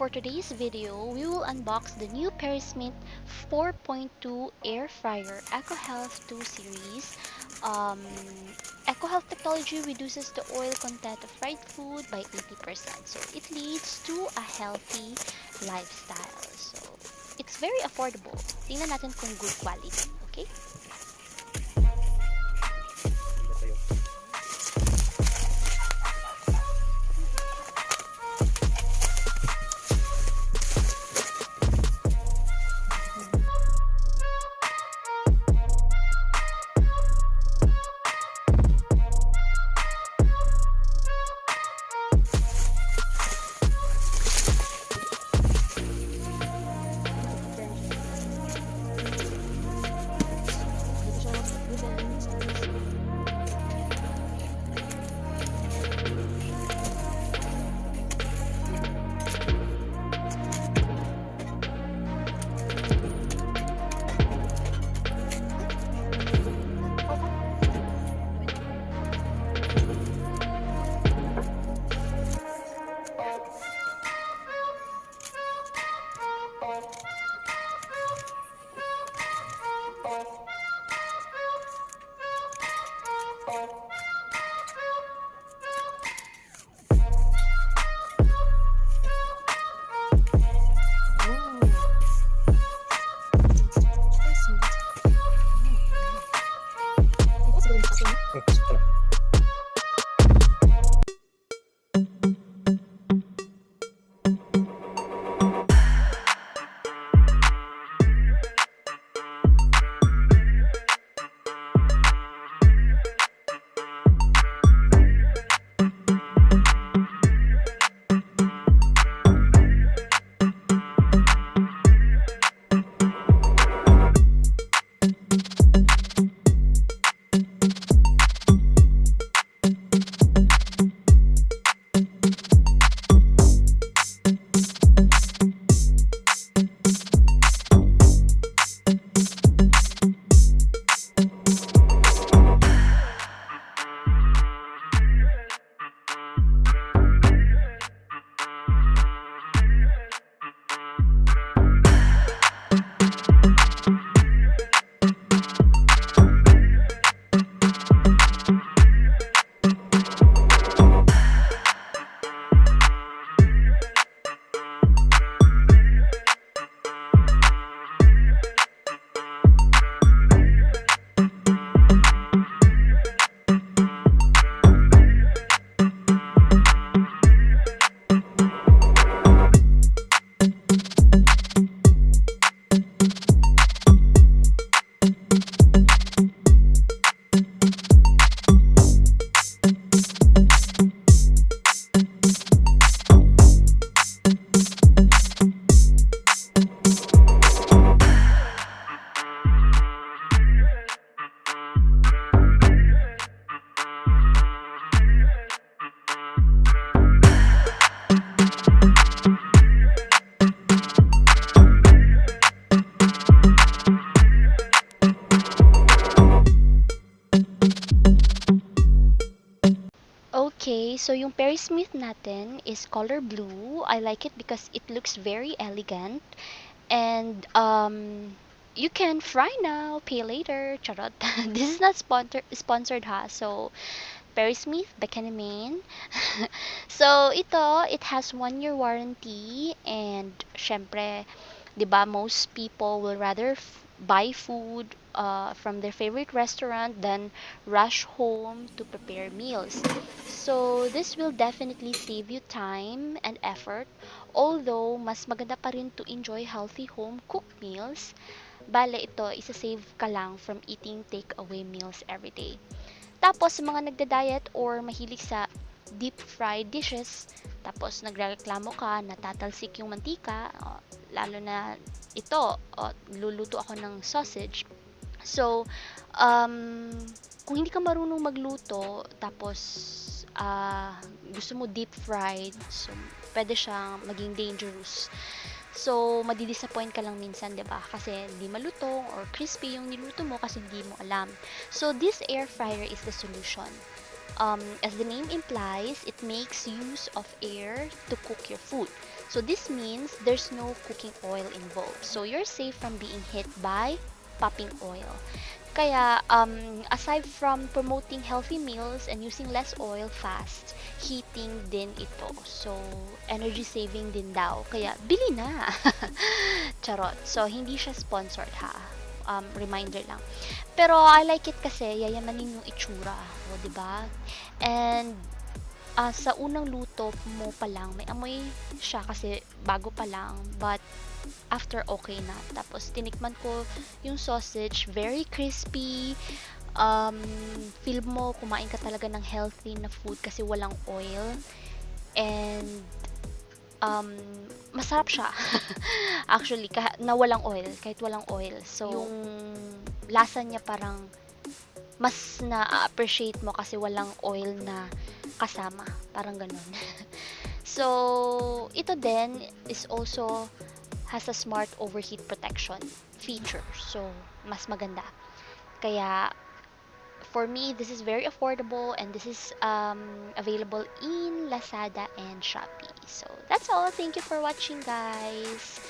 for today's video, we will unbox the new PerySmith 4.2 Air Fryer Ecohealth 2 series. Um, Ecohealth technology reduces the oil content of fried food by 80%, so it leads to a healthy lifestyle. So it's very affordable. Tingnan natin kung good quality, okay? Okay, so yung PerySmith natin is color blue. I like it because it looks very elegant. And you can fry now, pay later. Charot. This is not sponsored ha. So PerySmith, Main. So ito, it has 1 year warranty and syempre, 'di ba, most people will rather buy food from their favorite restaurant than rush home to prepare meals. So this will definitely save you time and effort. Although mas maganda pa rin to enjoy healthy home cooked meals, bale ito isa-save ka lang from eating takeaway meals every day. Tapos sa mga nagda-diet or mahilig sa deep fried dishes, tapos nagrereklamo ka, natatalsik yung mantika, lalo na ito, luluto ako ng sausage. So, kung hindi ka marunong magluto, tapos gusto mo deep fried, so pwede siyang maging dangerous. So, madi-disappoint ka lang minsan, 'di ba? Kasi hindi malutong or crispy yung niluto mo kasi hindi mo alam. So, this air fryer is the solution. As the name implies, it makes use of air to cook your food. So this means there's no cooking oil involved. So you're safe from being hit by popping oil. Kaya, aside from promoting healthy meals and using less oil, fast heating din ito. So, energy saving din daw. Kaya, bili na! Charot. So, hindi siya sponsored ha. Reminder lang. Pero, I like it kasi yayamanin yung itsura. O, diba? And, sa unang luto mo pa lang, may amoy siya kasi bago pa lang. But, after okay na. Tapos, tinikman ko yung sausage, very crispy. Um, Feel mo, kumain ka talaga ng healthy na food kasi walang oil. And, um, masarap siya. Actually, na walang oil, kahit walang oil. So, yung lasa niya parang mas na-appreciate mo kasi walang oil na kasama. Parang ganun. So, ito din is also has a smart overheat protection feature. So, mas maganda. Kaya, for me, this is very affordable and this is available in Lazada and Shopee. So, that's all. Thank you for watching, guys.